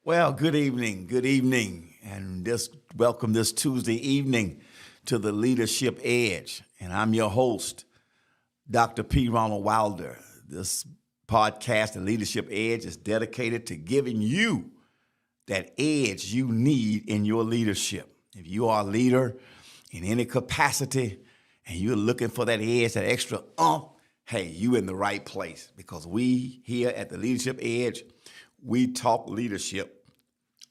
Well, good evening, and welcome this Tuesday evening to the Leadership Edge. And I'm your host, Dr. P. Ronald Wilder. This podcast, The Leadership Edge, is dedicated to giving you that edge you need in your leadership. If you are a leader in any capacity and you're looking for that edge, that extra hey, you in the right place, because we here at the Leadership Edge, we talk leadership,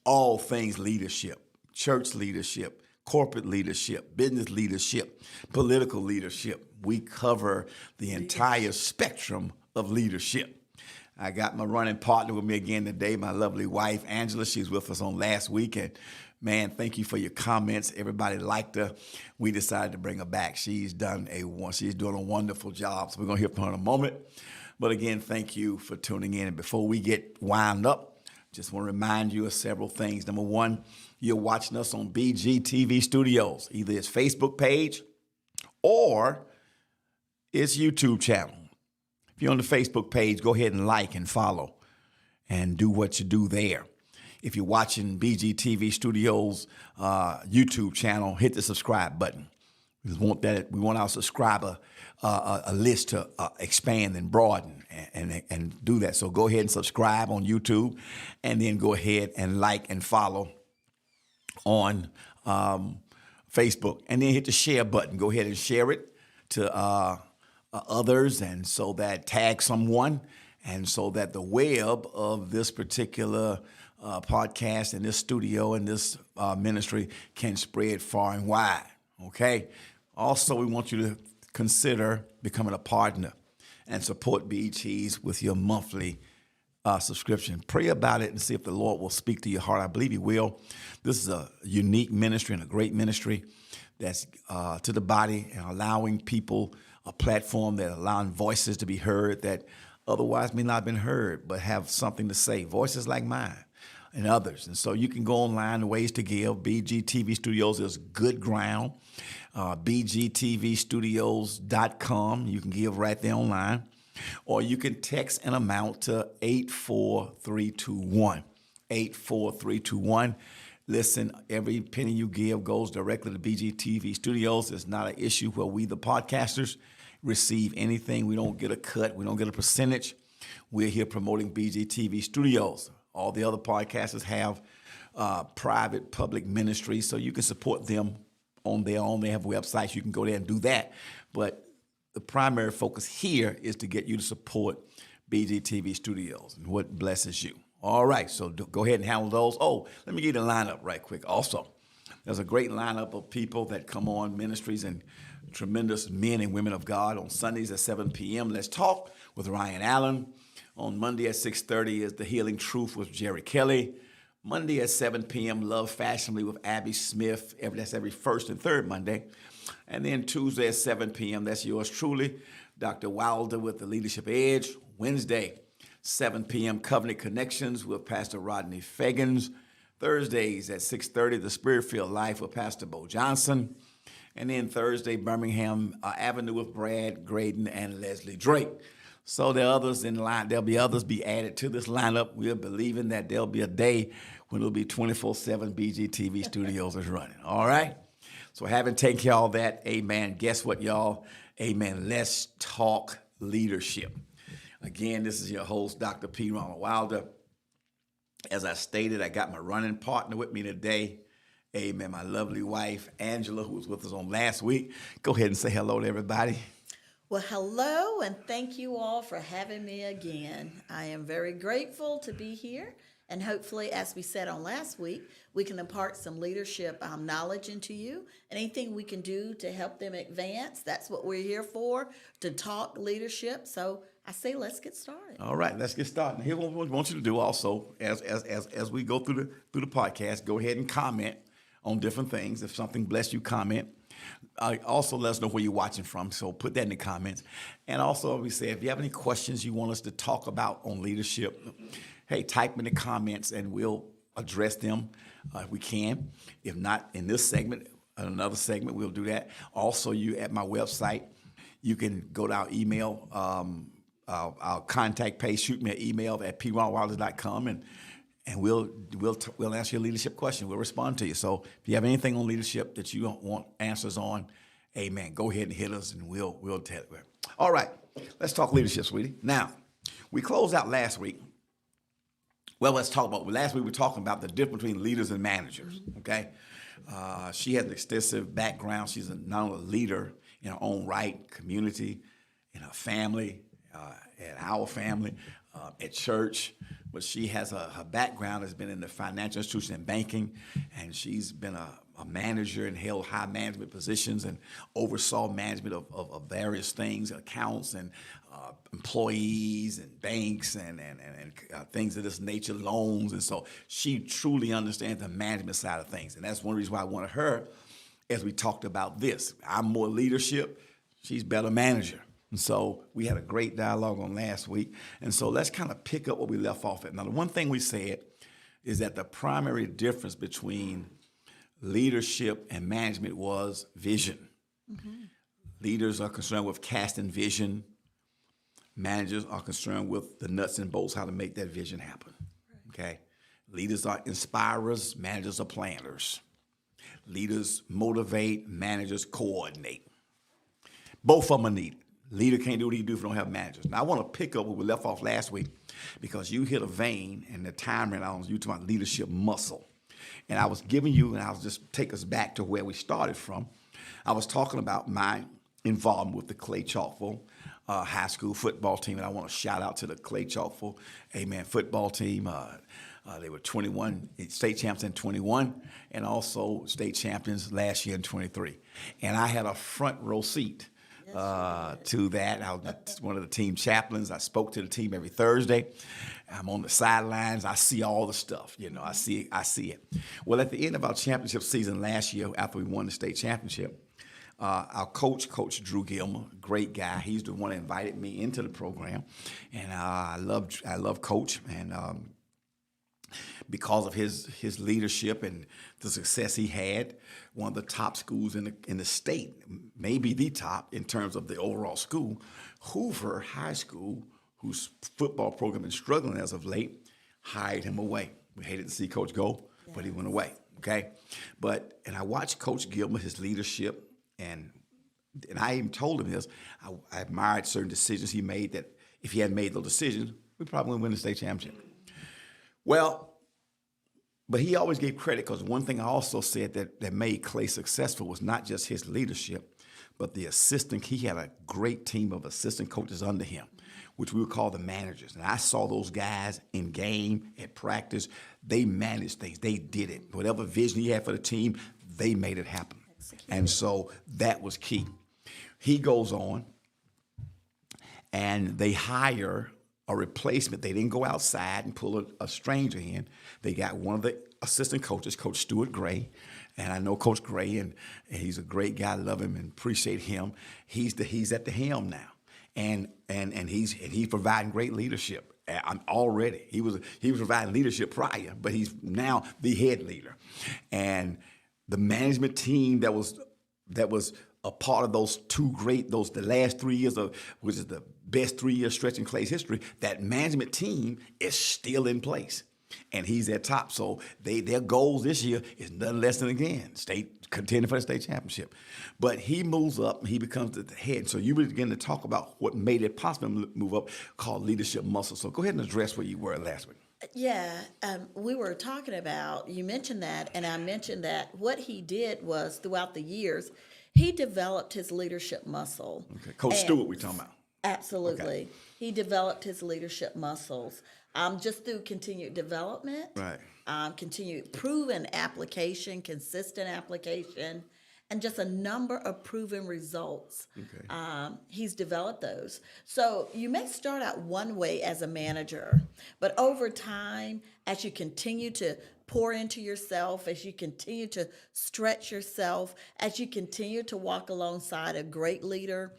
all things leadership, church leadership, corporate leadership, business leadership, political leadership. We cover the entire spectrum of leadership. I got my running partner with me again today, my lovely wife, Angela. She's with us on last week. And man, thank you for your comments. Everybody liked her. We decided to bring her back. She's doing a wonderful job. So we're going to hear from her in a moment. But again, thank you for tuning in. And before we get wound up, just want to remind you of several things. Number one, you're watching us on BGTV Studios, either its Facebook page or its YouTube channel. If you're on the Facebook page, go ahead and like and follow and do what you do there. If you're watching BGTV Studios YouTube channel, hit the subscribe button. We want our subscriber a list to expand and broaden and do that. So go ahead and subscribe on YouTube, and then go ahead and like and follow on Facebook, and then hit the share button. Go ahead and share it to others, and so that tag someone, and so that the web of this particular podcast and this studio and this ministry can spread far and wide. Okay. Also, we want you to consider becoming a partner and support BETs with your monthly subscription. Pray about it and see if the Lord will speak to your heart. I believe He will. This is a unique ministry and a great ministry that's to the body and allowing people a platform, that allowing voices to be heard that otherwise may not have been heard, but have something to say. Voices like mine and others. And so you can go online, the ways to give. BGTV Studios is good ground. BGTVstudios.com. You can give right there online. Or you can text an amount to 84321. 84321. Listen, every penny you give goes directly to BGTV Studios. It's not an issue where we, the podcasters, receive anything. We don't get a cut. We don't get a percentage. We're here promoting BGTV Studios. All the other podcasters have private, public ministries, so you can support them on their own. They have websites. You can go there and do that. But the primary focus here is to get you to support BGTV Studios and what blesses you. All right, so go ahead and handle those. Oh, let me get the lineup right quick. Also, there's a great lineup of people that come on, ministries and tremendous men and women of God. On Sundays at 7 p.m., Let's Talk with Ryan Allen. On Monday at 6:30 is The Healing Truth with Jerry Kelly. Monday at 7 p.m., Love Fashionably with Abby Smith. That's every first and third Monday. And then Tuesday at 7 p.m., that's yours truly, Dr. Wilder with The Leadership Edge. Wednesday, 7 p.m., Covenant Connections with Pastor Rodney Fagans. Thursdays at 6:30, The Spirit-Filled Life with Pastor Bo Johnson. And then Thursday, Birmingham Avenue with Brad Graydon and Leslie Drake. So there are others in line. There'll be others be added to this lineup. We're believing that there'll be a day when it'll be 24/7 BGTV Studios is running. All right? So having taken care of all that, amen. Guess what, y'all? Amen. Let's talk leadership. Again, this is your host, Dr. P. Ronald Wilder. As I stated, I got my running partner with me today. Amen. My lovely wife, Angela, who was with us on last week. Go ahead and say hello to everybody. Well, hello, and thank you all for having me again. I am very grateful to be here, and hopefully, as we said on last week, we can impart some leadership knowledge into you, and anything we can do to help them advance. That's what we're here for, to talk leadership. So I say, let's get started. All right, let's get started. Here's what we want you to do also, as we go through the podcast, go ahead and comment on different things. If something bless you, comment. Also, let us know where you're watching from, so put that in the comments. And also, we say, if you have any questions you want us to talk about on leadership, hey, type in the comments and we'll address them if we can. If not in this segment, in another segment, we'll do that. Also, you at my website, you can go to our email, our contact page, shoot me an email at pronwilder.com, and we'll answer your leadership question. We'll respond to you. So if you have anything on leadership that you don't want answers on, amen, go ahead and hit us, and we'll tell you. All right, let's talk leadership, sweetie. Now, we closed out last week. Well, let's talk about, last week we were talking about the difference between leaders and managers, okay? She has an extensive background. She's not only a leader in her own right, community, in her family, at our family, at church, but she has her background has been in the financial institution and banking, and she's been a manager and held high management positions and oversaw management of various things, accounts and employees and banks and things of this nature, loans. And so she truly understands the management side of things. And that's one reason why I wanted her, as we talked about this. I'm more leadership, she's better manager. And so we had a great dialogue on last week. And so let's kind of pick up what we left off at. Now, the one thing we said is that the primary difference between leadership and management was vision. Mm-hmm. Leaders are concerned with casting vision. Managers are concerned with the nuts and bolts, how to make that vision happen. Okay? Leaders are inspirers. Managers are planners. Leaders motivate. Managers coordinate. Both of them are needed. Leader can't do what he do if you don't have managers. Now, I want to pick up where we left off last week because you hit a vein and the time ran out. You talking about leadership muscle. And I was giving you, and I'll just take us back to where we started from. I was talking about my involvement with the Clay Chalkville high school football team, and I want to shout out to the Clay Chalkville, amen, football team. They were 21 state champions in 21, and also state champions last year in 23. And I had a front row seat to that. I was one of the team chaplains. I spoke to the team every Thursday. I'm on the sidelines. I see all the stuff. I see it. Well, at the end of our championship season last year, after we won the state championship, our Coach Drew Gilmer, great guy. He's the one that invited me into the program, and I love Coach, and because of his leadership and the success he had, one of the top schools in the state, maybe the top in terms of the overall school, Hoover High School, whose football program is struggling as of late, hired him away. We hated to see Coach go, but he went away. Okay, and I watched Coach Gilmer, his leadership, and I even told him this. I admired certain decisions he made that if he hadn't made those decisions, we probably wouldn't win the state championship. Well, but he always gave credit, because one thing I also said that made Clay successful was not just his leadership, but the assistant. He had a great team of assistant coaches under him, which we would call the managers. And I saw those guys in game, at practice. They managed things. They did it. Whatever vision he had for the team, they made it happen. And so that was key. He goes on, and they hire a replacement. They didn't go outside and pull a stranger in. They got one of the assistant coaches, Coach Stuart Gray, and I know Coach Gray, and he's a great guy. I love him and appreciate him. He's at the helm now, and he's providing great leadership. Already, he was providing leadership prior, but he's now the head leader, and the management team that was a part of the last 3 years of, which is the best 3-year stretch in Clay's history, that management team is still in place. And he's at top. So their goals this year is nothing less than, again, state contending for the state championship. But he moves up and he becomes the head. So you begin to talk about what made it possible to move up, called leadership muscle. So go ahead and address where you were last week. Yeah, we were talking about, you mentioned that, and I mentioned that what he did was, throughout the years, he developed his leadership muscle. Okay. Coach Stewart, we're talking about. Absolutely. Okay. He developed his leadership muscles just through continued development, right? Continued proven application, consistent application, and just a number of proven results. Okay. He's developed those. So you may start out one way as a manager, but over time, as you continue to pour into yourself, as you continue to stretch yourself, as you continue to walk alongside a great leader,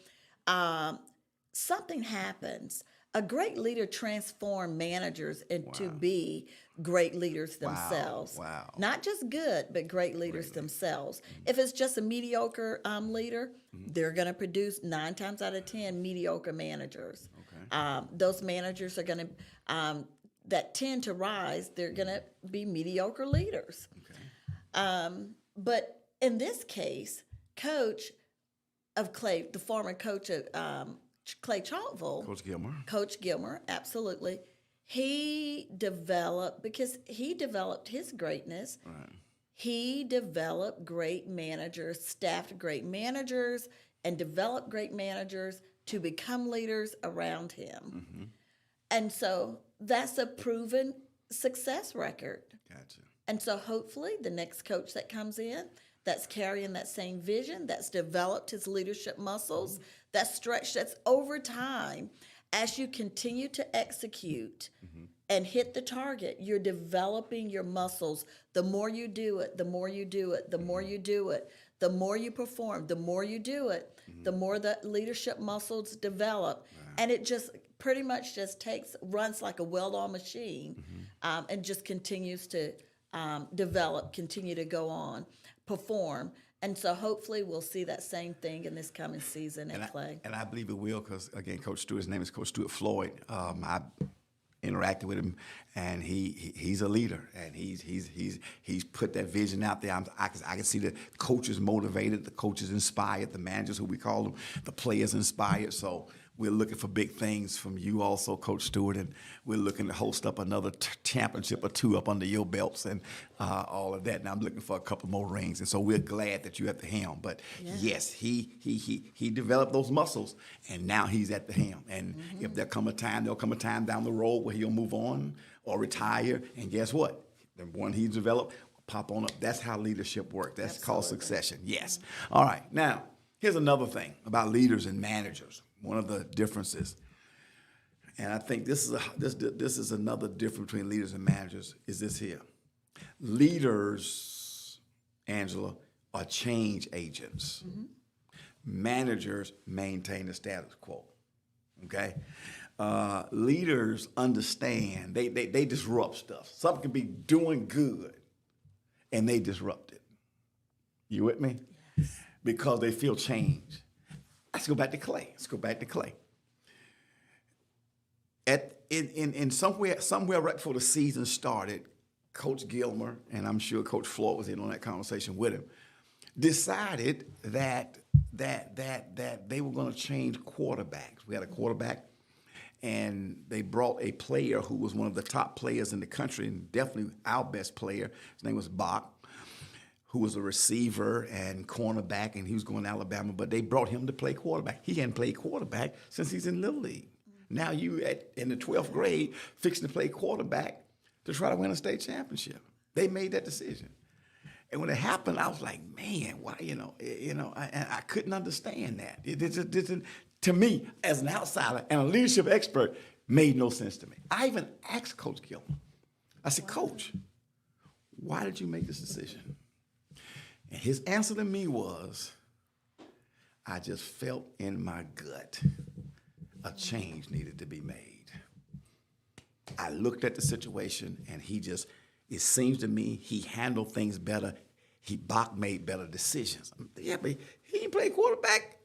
something happens. A great leader transforms managers into be great leaders themselves. Wow. Not just good, but great leaders themselves. Mm-hmm. If it's just a mediocre leader, they're going to produce 9 times out of 10 mediocre managers. Okay. Those managers are going to that tend to rise, they're going to be mediocre leaders. Okay. But in this case, coach of Clay, the former coach of Clay Chalkville, Coach Gilmer, absolutely. He developed his greatness. Right. He developed great managers, staffed great managers, and developed great managers to become leaders around him. Mm-hmm. And so that's a proven success record. Gotcha. And so hopefully the next coach that comes in that's carrying that same vision, that's developed his leadership muscles, that's stretched, that's over time, as you continue to execute and hit the target, you're developing your muscles. The more you do it, the more you do it, the more you do it, the more you perform, the more you do it, the more the leadership muscles develop. Right. And it just pretty much just runs like a well-oiled machine, and just continues to develop, continue to go on, perform. And so hopefully we'll see that same thing in this coming season at Clay. And I believe it will because, again, Coach Stewart, his name is Coach Stewart Floyd. I interacted with him, and he's a leader, and he's put that vision out there. I can see the coaches motivated, the coaches inspired, the managers, who we call them, the players inspired. So we're looking for big things from you also, Coach Stewart, and we're looking to host up another championship or two up under your belts and all of that. And I'm looking for a couple more rings, and so we're glad that you're at the helm. But yes, he developed those muscles, and now he's at the helm. And if there'll come a time down the road where he'll move on or retire, and guess what? The one he's developed will pop on up. That's how leadership works. That's called succession. Yes. All right. Now, here's another thing about leaders and managers. One of the differences, and I think this is another difference between leaders and managers, is this here. Leaders, Angela, are change agents. Managers maintain the status quo. Okay? Leaders understand. They disrupt stuff. Something can be doing good, and they disrupt it. You with me? Yes. Because they feel change. Let's go back to Clay. In somewhere right before the season started, Coach Gilmer, and I'm sure Coach Floyd was in on that conversation with him, decided that they were going to change quarterbacks. We had a quarterback, and they brought a player who was one of the top players in the country, and definitely our best player. His name was Bach, who was a receiver and cornerback, and he was going to Alabama, but they brought him to play quarterback. He hadn't played quarterback since he's in Little League. Now you in the 12th grade fixing to play quarterback to try to win a state championship. They made that decision. And when it happened, I was like, man, why, I couldn't understand that. It just, to me, as an outsider and a leadership expert, made no sense to me. I even asked Coach Gilmer. I said, Coach, why did you make this decision? And his answer to me was, I just felt in my gut a change needed to be made. I looked at the situation, and it seems to me he handled things better. Bach made better decisions. Yeah, but he didn't play quarterback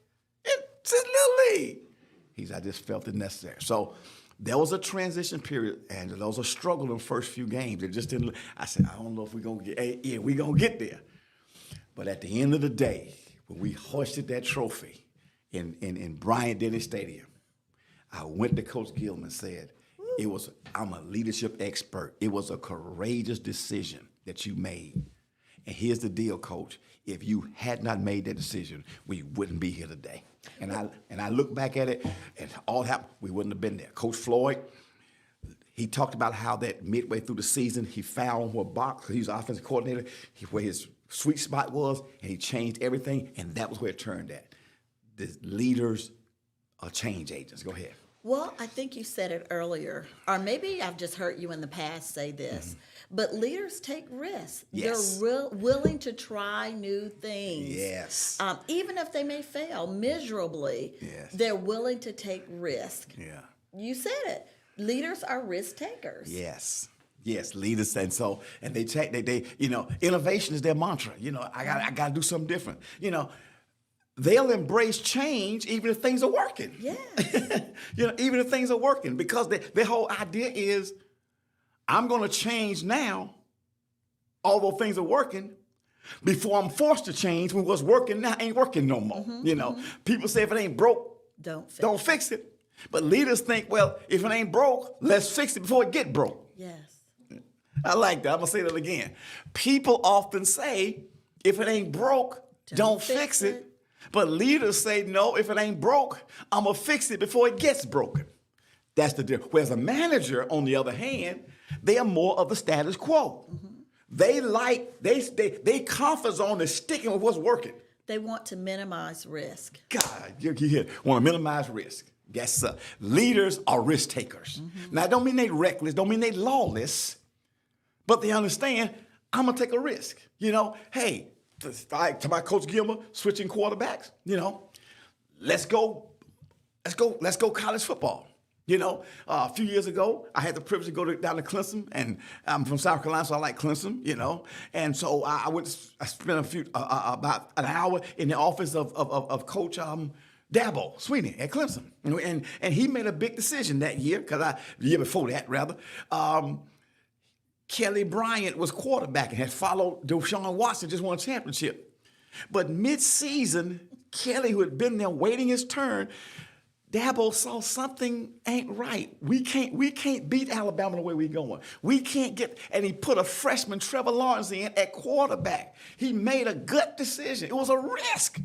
since Little League. I just felt it necessary. So there was a transition period, and there was a struggle in the first few games. It just didn't. I said, I don't know if we're going to get. Yeah, we're going to get there. But at the end of the day, when we hoisted that trophy in Bryant-Denny Stadium, I went to Coach Gilman and said, I'm a leadership expert. It was a courageous decision that you made. And here's the deal, Coach. If you had not made that decision, we wouldn't be here today. And I look back at it, and all happened, we wouldn't have been there. Coach Floyd, he talked about how that midway through the season, he found where Bach, he was the offensive coordinator, where his sweet spot was, and he changed everything, and that was where it turned at. The leaders are change agents. Go ahead. Well, I think you said it earlier, or maybe I've just heard you in the past say this, but leaders take risks. Yes. They're willing to try new things. Yes. Even if they may fail miserably, yes, they're willing to take risk. Yeah. You said it. Leaders are risk takers. Yes. Yes, leaders, and they check. They innovation is their mantra. I got to do something different. They'll embrace change even if things are working. Yes. Even if things are working, because their whole idea is I'm going to change now, although things are working, before I'm forced to change when what's working now ain't working no more. People say if it ain't broke, don't fix it. But leaders think, well, if it ain't broke, let's fix it before it get broke. Yes. I like that. I'm going to say that again. People often say, if it ain't broke, don't fix it. But leaders say, no, if it ain't broke, I'm going to fix it before it gets broken. That's the difference. Whereas a manager, on the other hand, they are more of the status quo. They they comfort zone is sticking with what's working. They want to minimize risk. God, you want to minimize risk. Yes, sir. Leaders are risk takers. Now, I don't mean they reckless, don't mean they lawless, but they understand, I'm going to take a risk. Hey, to my Coach Gilmer, switching quarterbacks, let's go college football. A few years ago, I had the privilege to go down to Clemson, and I'm from South Carolina, so I like Clemson, And so I spent about an hour in the office of Coach Dabo Sweeney at Clemson, and he made a big decision that year, the year before that, rather. Kelly Bryant was quarterback and had followed Deshaun Watson, just won a championship. But mid-season, Kelly, who had been there waiting his turn, Dabo saw something ain't right. We can't beat Alabama the way we're going. We can't get, and he put a freshman, Trevor Lawrence, in at quarterback. He made a gut decision. It was a risk.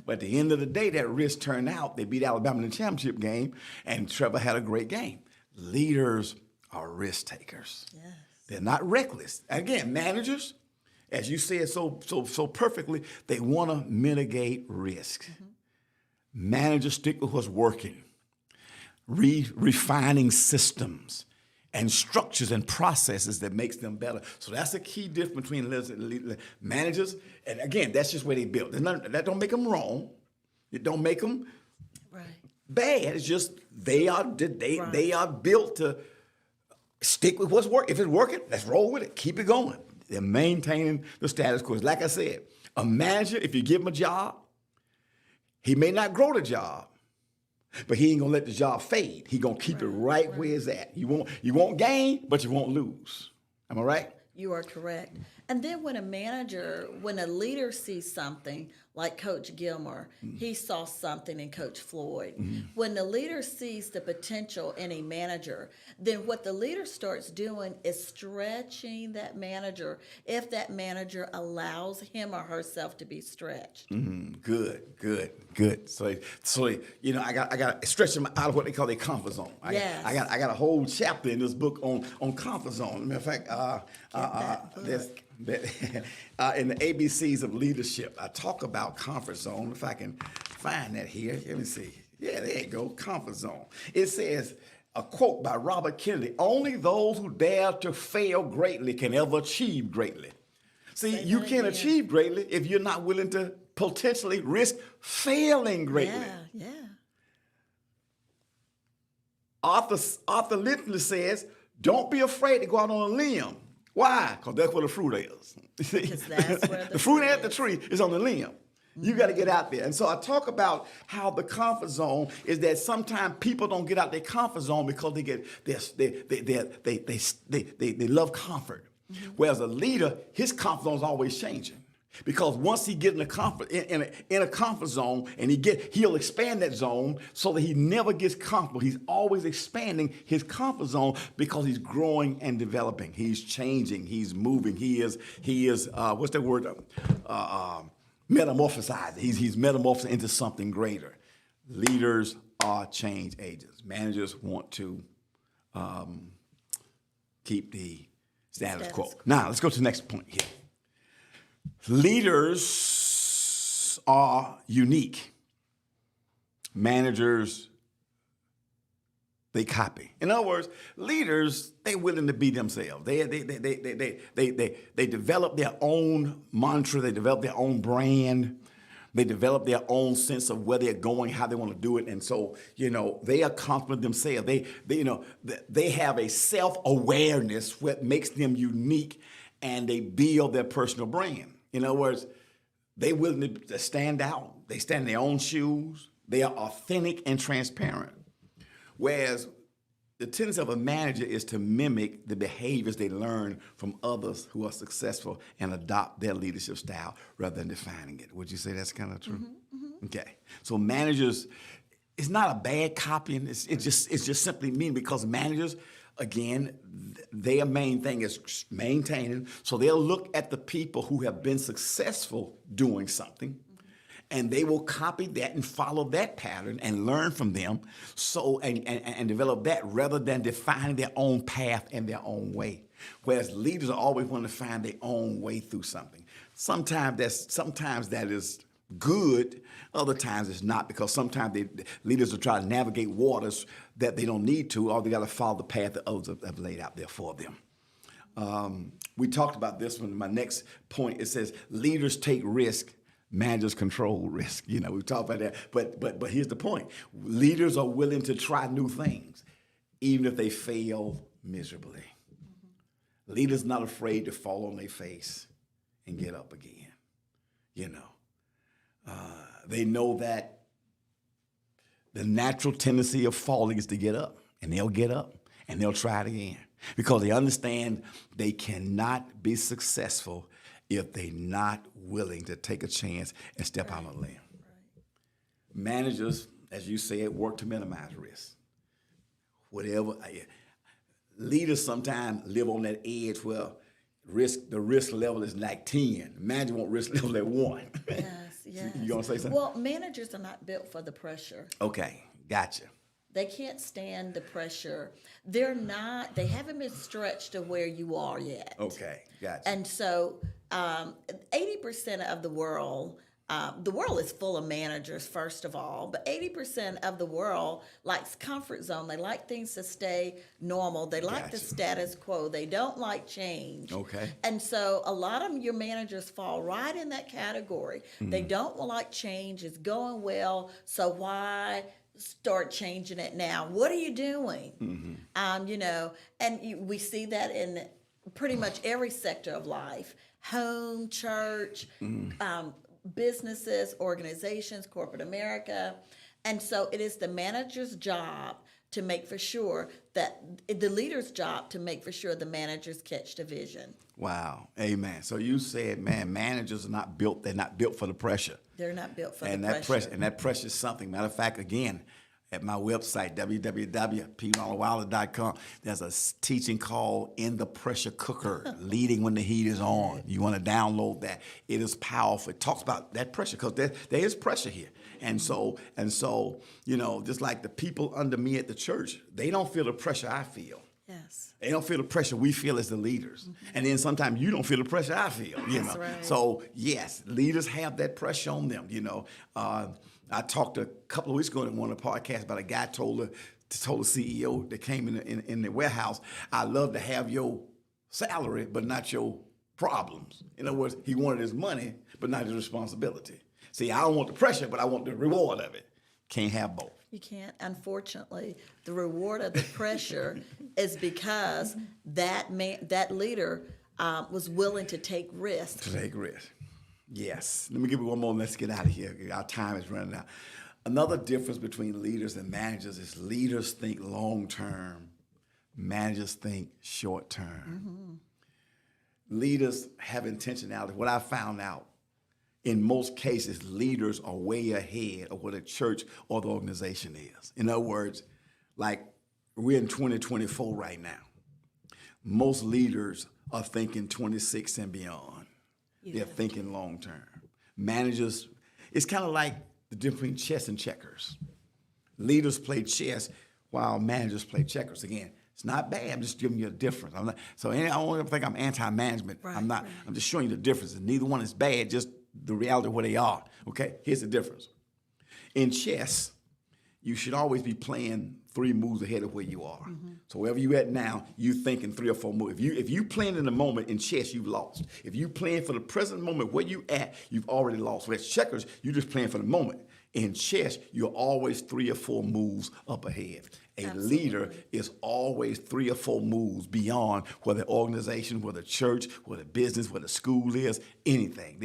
But at the end of the day, that risk turned out. They beat Alabama in the championship game, and Trevor had a great game. Leaders are risk takers. Yes. They're not reckless. Again, managers, as you said so perfectly, they want to mitigate risk. Managers stick with what's working, refining systems and structures and processes that makes them better. So that's a key difference between managers. And again, that's just where they built. That don't make them wrong. It don't make them bad. It's just they are built to stick with what's working. If it's working, let's roll with it. Keep it going. They're maintaining the status quo. Like I said, a manager, if you give him a job, he may not grow the job, but he ain't gonna let the job fade. He gonna keep it right where it's at. You won't gain, but you won't lose. Am I right? You are correct. And then when a leader sees something, like Coach Gilmer, he saw something in Coach Floyd. When the leader sees the potential in a manager, then what the leader starts doing is stretching that manager if that manager allows him or herself to be stretched. Good. So I got to stretch them out of what they call their comfort zone. I got a whole chapter in this book on comfort zone. Matter of fact, in the ABCs of leadership, I talk about comfort zone. If I can find that here, let me see. Yeah, there you go, comfort zone. It says, a quote by Robert Kennedy, "Only those who dare to fail greatly can ever achieve greatly." See, you can't achieve greatly if you're not willing to potentially risk failing greatly. Yeah. Arthur Littler says, "Don't be afraid to go out on a limb." Why? Because that's where the fruit is. Because that's where the fruit at the tree is on the limb. You got to get out there. And so I talk about how the comfort zone is that sometimes people don't get out their comfort zone because they love comfort. Whereas a leader, his comfort zone is always changing. Because once he gets in a comfort zone, and he'll expand that zone so that he never gets comfortable. He's always expanding his comfort zone because he's growing and developing. He's changing. He's moving. He is what's that word? Metamorphosizing. He's metamorphosing into something greater. Leaders are change agents. Managers want to keep the status quo. Now let's go to the next point here. Leaders are unique. Managers, they copy. In other words, leaders, they're willing to be themselves. They develop their own mantra. They develop their own brand. They develop their own sense of where they're going, how they want to do it. And so, they are confident themselves. They have a self-awareness what makes them unique, and they build their personal brand. In other words, they're willing to stand out. They stand in their own shoes. They are authentic and transparent. Whereas the tendency of a manager is to mimic the behaviors they learn from others who are successful and adopt their leadership style rather than defining it. Would you say that's kind of true? Okay. So managers, it's not a bad copying. It's just simply mean because managers, again, their main thing is maintaining. So they'll look at the people who have been successful doing something, and they will copy that and follow that pattern and learn from them. So and develop that rather than defining their own path and their own way. Whereas leaders are always want to find their own way through something. Sometimes that is good. Other times it's not, because sometimes leaders will try to navigate waters that they don't need to, or they got to follow the path that others have laid out there for them. We talked about this one. My next point, it says leaders take risk, managers control risk. You know, we talked about that. But here's the point: leaders are willing to try new things, even if they fail miserably. Leaders not afraid to fall on their face and get up again. You know. They know that the natural tendency of falling is to get up, and they'll get up and they'll try it again because they understand they cannot be successful if they're not willing to take a chance and step out on a limb. Right. Managers, as you said, work to minimize risk. Leaders sometimes live on that edge where the risk level is like 10. Manager want risk level at 1. Yes. You gonna say something? Well, managers are not built for the pressure. Okay, gotcha. They can't stand the pressure. They haven't been stretched to where you are yet. Okay, gotcha. And so 80% of the world is full of managers, first of all, but 80% of the world likes comfort zone. They like things to stay normal. They like the status quo. They don't like change. Okay. And so a lot of your managers fall right in that category. Mm-hmm. They don't like change. It's going well, so why start changing it now? What are you doing? Mm-hmm. We see that in pretty much every sector of life: home, church, businesses, organizations, corporate America. And so it is the manager's job to make for sure that the leader's job to make for sure the managers catch the vision. Wow. Amen. So you said, man, managers are not built, they're not built for the pressure. They're not built for the pressure. And that pressure is something. Matter of fact, again, at my website, www.pronaldwilder.com, there's a teaching called In the Pressure Cooker, Leading When the Heat is On. You want to download that. It is powerful. It talks about that pressure because there is pressure here. And so, just like the people under me at the church, they don't feel the pressure I feel. Yes. They don't feel the pressure we feel as the leaders. Mm-hmm. And then sometimes you don't feel the pressure I feel, That's right. So, yes, leaders have that pressure on them, I talked a couple of weeks ago in one of the podcasts about a guy told the CEO that came in the warehouse, I love to have your salary, but not your problems. In other words, he wanted his money, but not his responsibility. See, I don't want the pressure, but I want the reward of it. Can't have both. You can't. Unfortunately, the reward of the pressure is because that leader was willing to take risks. To take risks. Yes. Let me give you one more and let's get out of here. Our time is running out. Another difference between leaders and managers is leaders think long-term, managers think short-term. Mm-hmm. Leaders have intentionality. What I found out, in most cases, leaders are way ahead of what a church or the organization is. In other words, like we're in 2024 right now. Most leaders are thinking 26 and beyond. They're thinking long term. Managers, it's kind of like the difference between chess and checkers. Leaders play chess while managers play checkers. Again, it's not bad. I'm just giving you a difference. I don't think I'm anti-management. Right, I'm not. Right. I'm just showing you the differences. Neither one is bad. Just the reality of where they are. Okay. Here's the difference. In chess, you should always be playing 3 moves ahead of where you are. Mm-hmm. So wherever you at now, you thinking 3 or 4 moves. If you playing in the moment in chess, you've lost. If you playing for the present moment where you at, you've already lost. Whereas checkers, you're just playing for the moment. In chess, you're always 3 or 4 moves up ahead. Absolutely. Leader is always 3 or 4 moves beyond where the organization, where the church, where the business, where the school is, anything.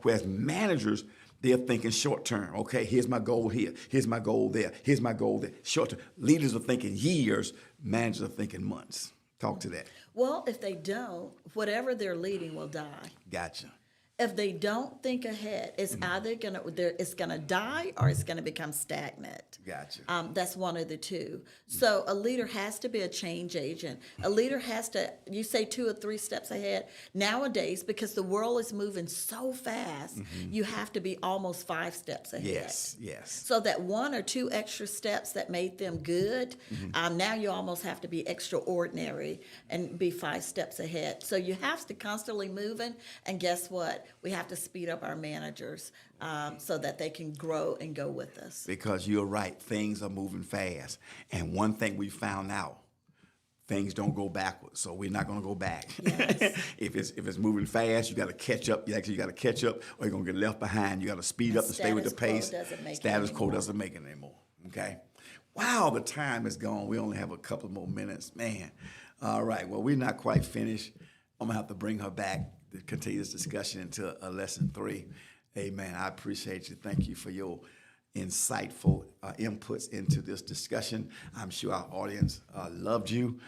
Whereas managers, They're thinking short term. Okay, here's my goal here. Here's my goal there. Here's my goal there. Short term. Leaders are thinking years. Managers are thinking months. Talk to that. Well, if they don't, whatever they're leading will die. Gotcha. If they don't think ahead, it's either it's gonna die or it's gonna become stagnant. Gotcha. That's one of the two. So a leader has to be a change agent. A leader has to, you say 2 or 3 steps ahead. Nowadays, because the world is moving so fast, you have to be almost 5 steps ahead. Yes. So that 1 or 2 extra steps that made them good, now you almost have to be extraordinary and be 5 steps ahead. So you have to constantly moving, and guess what? We have to speed up our managers so that they can grow and go with us. Because you're right, things are moving fast. And one thing we found out, things don't go backwards, so we're not going to go back. Yes. If it's moving fast, you got to catch up. You got to catch up, or you're going to get left behind. You got to speed up and stay with the pace. Status quo doesn't make it anymore. Okay. Wow, the time is gone. We only have a couple more minutes, man. All right. Well, we're not quite finished. I'm gonna have to bring her back to continue this discussion into lesson 3. Amen. I appreciate you. Thank you for your insightful inputs into this discussion. I'm sure our audience loved you.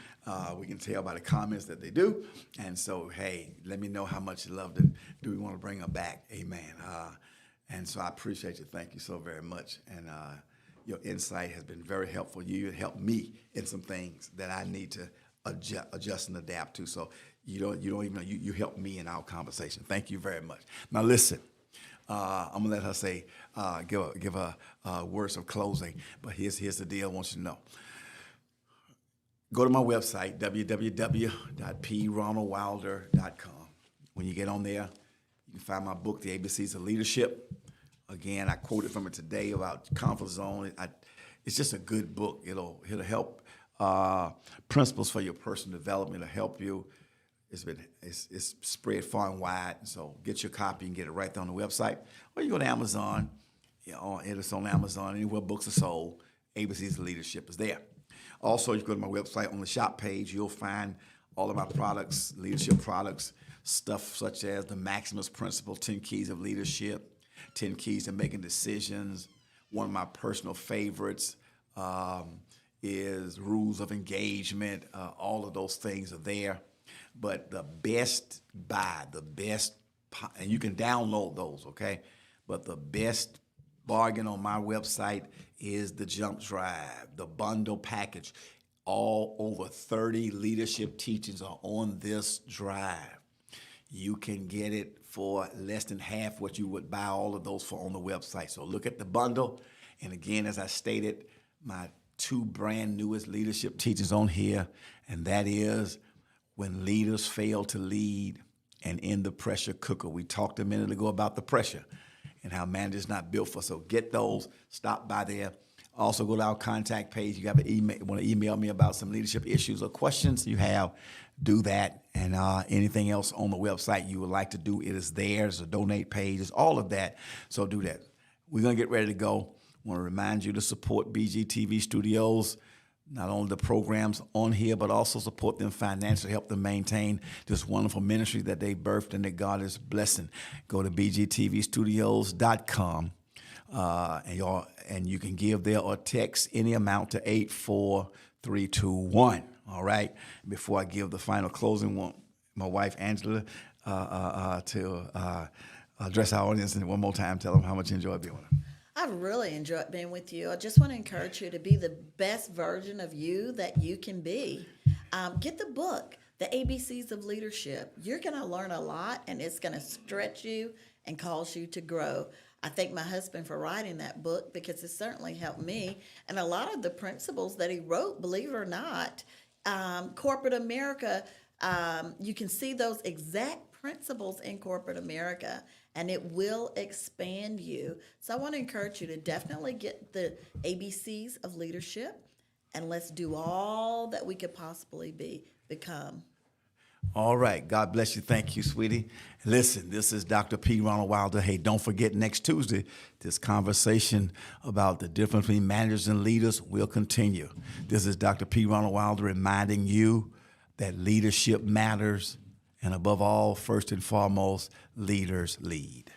We can tell by the comments that they do. And so, hey, let me know how much you loved it. Do we want to bring her back? Amen. And so I appreciate you. Thank you so very much. And your insight has been very helpful. You helped me in some things that I need to adjust and adapt to. So you don't even know, you helped me in our conversation. Thank you very much. Now listen, I'm gonna let her say, give her words of closing. But here's the deal I want you to know. Go to my website, www.pronaldwilder.com. When you get on there, you can find my book, The ABCs of Leadership. Again, I quoted from it today about comfort zone. It's just a good book. It'll help principles for your personal development. It'll help you. It's spread far and wide. So get your copy and get it right there on the website. Or you go to Amazon. It's on Amazon, anywhere books are sold. ABC's of Leadership is there. Also, you go to my website on the shop page. You'll find all of my products, leadership products, stuff such as the Maximus Principle, 10 Keys of Leadership, 10 Keys to Making Decisions. One of my personal favorites is Rules of Engagement. All of those things are there. But the best buy, and you can download those, okay? But the best bargain on my website is the Jump Drive, the bundle package. All over 30 leadership teachings are on this drive. You can get it for less than half what you would buy all of those for on the website. So look at the bundle. And again, as I stated, my 2 brand newest leadership teachings on here, and that is When Leaders Fail to Lead and In the Pressure Cooker. We talked a minute ago about the pressure and how managers not built for. So get those, stop by there. Also go to our contact page. You have an email, want to email me about some leadership issues or questions you have, do that. And anything else on the website you would like to do, it is there. There's a donate page, it's all of that. So do that. We're going to get ready to go. I want to remind you to support BGTV Studios, not only the programs on here, but also support them financially, help them maintain this wonderful ministry that they birthed and that God is blessing. Go to bgtvstudios.com. And you can give there or text any amount to 84321. All right. Before I give the final closing, I want my wife Angela to address our audience and one more time. Tell them how much you enjoyed being with them. I've really enjoyed being with you. I just want to encourage you to be the best version of you that you can be. Get the book, The ABCs of Leadership. You're going to learn a lot, and it's going to stretch you and cause you to grow. I thank my husband for writing that book because it certainly helped me. And a lot of the principles that he wrote, believe it or not, corporate America, you can see those exact principles in corporate America, and it will expand you. So I want to encourage you to definitely get the ABCs of Leadership, and let's do all that we could possibly become. All right. God bless you. Thank you, sweetie. Listen, this is Dr. P. Ronald Wilder. Hey, don't forget next Tuesday, this conversation about the difference between managers and leaders will continue. This is Dr. P. Ronald Wilder reminding you that leadership matters, and above all, first and foremost, leaders lead.